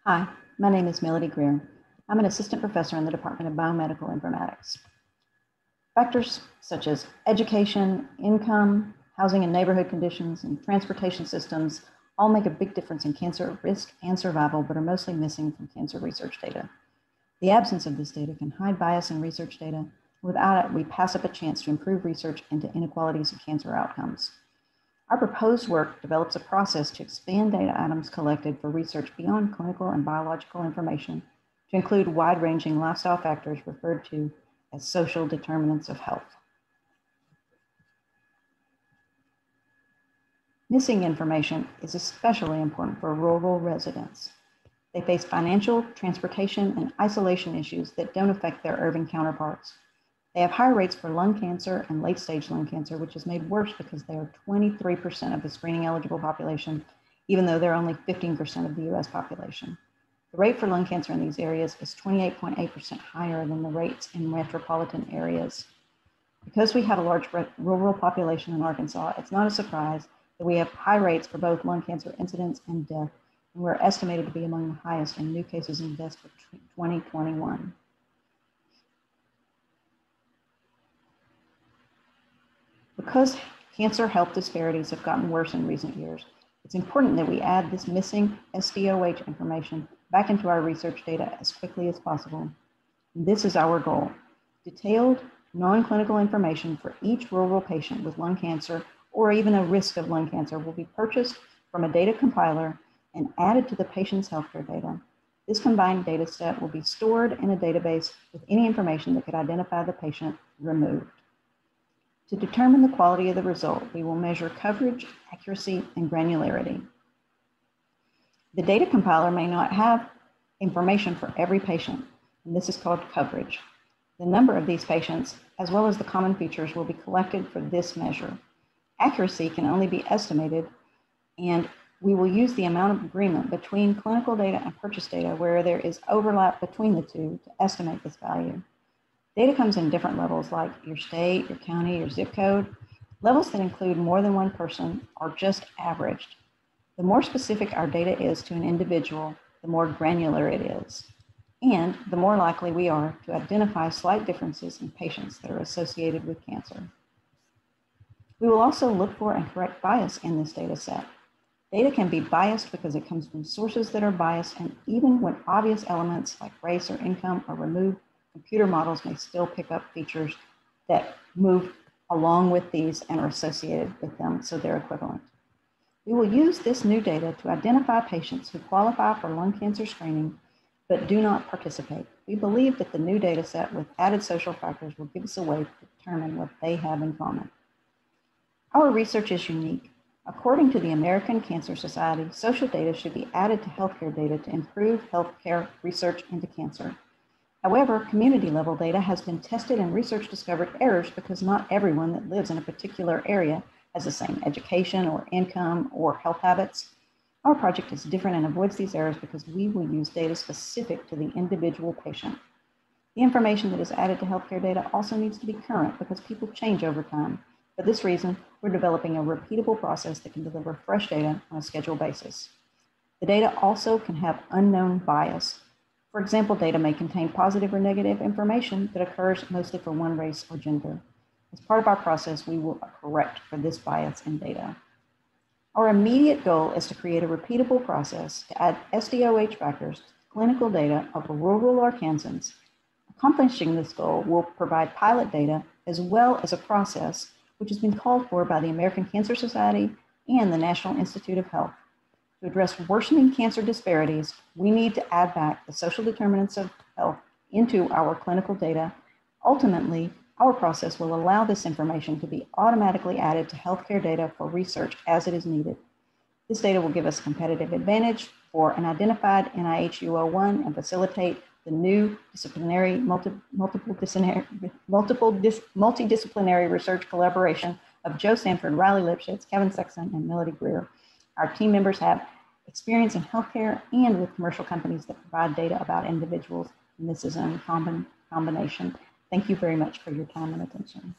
Hi, my name is Melody Greer. I'm an assistant professor in the Department of Biomedical Informatics. Factors such as education, income, housing and neighborhood conditions, and transportation systems all make a big difference in cancer risk and survival, but are mostly missing from cancer research data. The absence of this data can hide bias in research data. Without it, we pass up a chance to improve research into inequalities in cancer outcomes. Our proposed work develops a process to expand data items collected for research beyond clinical and biological information to include wide-ranging lifestyle factors referred to as social determinants of health. Missing information is especially important for rural residents. They face financial, transportation, and isolation issues that don't affect their urban counterparts. They have high rates for lung cancer and late-stage lung cancer, which is made worse because they are 23% of the screening-eligible population, even though they're only 15% of the US population. The rate for lung cancer in these areas is 28.8% higher than the rates in metropolitan areas. Because we have a large rural population in Arkansas, it's not a surprise that we have high rates for both lung cancer incidence and death, and we're estimated to be among the highest in new cases and deaths for 2021. Because cancer health disparities have gotten worse in recent years, it's important that we add this missing SDOH information back into our research data as quickly as possible. And this is our goal. Detailed, non-clinical information for each rural patient with lung cancer or even a risk of lung cancer will be purchased from a data compiler and added to the patient's healthcare data. This combined data set will be stored in a database with any information that could identify the patient removed. To determine the quality of the result, we will measure coverage, accuracy, and granularity. The data compiler may not have information for every patient, and this is called coverage. The number of these patients, as well as the common features, will be collected for this measure. Accuracy can only be estimated, and we will use the amount of agreement between clinical data and purchase data where there is overlap between the two to estimate this value. Data comes in different levels like your state, your county, your zip code. Levels that include more than one person are just averaged. The more specific our data is to an individual, the more granular it is, and the more likely we are to identify slight differences in patients that are associated with cancer. We will also look for and correct bias in this data set. Data can be biased because it comes from sources that are biased, and even when obvious elements like race or income are removed, computer models may still pick up features that move along with these and are associated with them, so they're equivalent. We will use this new data to identify patients who qualify for lung cancer screening but do not participate. We believe that the new data set with added social factors will give us a way to determine what they have in common. Our research is unique. According to the American Cancer Society, social data should be added to healthcare data to improve healthcare research into cancer. However, community-level data has been tested and research discovered errors because not everyone that lives in a particular area has the same education or income or health habits. Our project is different and avoids these errors because we will use data specific to the individual patient. The information that is added to healthcare data also needs to be current because people change over time. For this reason, we're developing a repeatable process that can deliver fresh data on a scheduled basis. The data also can have unknown bias. For example, data may contain positive or negative information that occurs mostly for one race or gender. As part of our process, we will correct for this bias in data. Our immediate goal is to create a repeatable process to add SDOH factors to clinical data of rural Arkansans. Accomplishing this goal will provide pilot data as well as a process which has been called for by the American Cancer Society and the National Institute of Health. To address worsening cancer disparities, we need to add back the social determinants of health into our clinical data. Ultimately, our process will allow this information to be automatically added to healthcare data for research as it is needed. This data will give us competitive advantage for an identified NIH UO1 and facilitate the new multidisciplinary research collaboration of Joe Sanford, Riley Lipschitz, Kevin Sexton, and Melody Greer. Our team members have experience in healthcare and with commercial companies that provide data about individuals, and this is a combination. Thank you very much for your time and attention.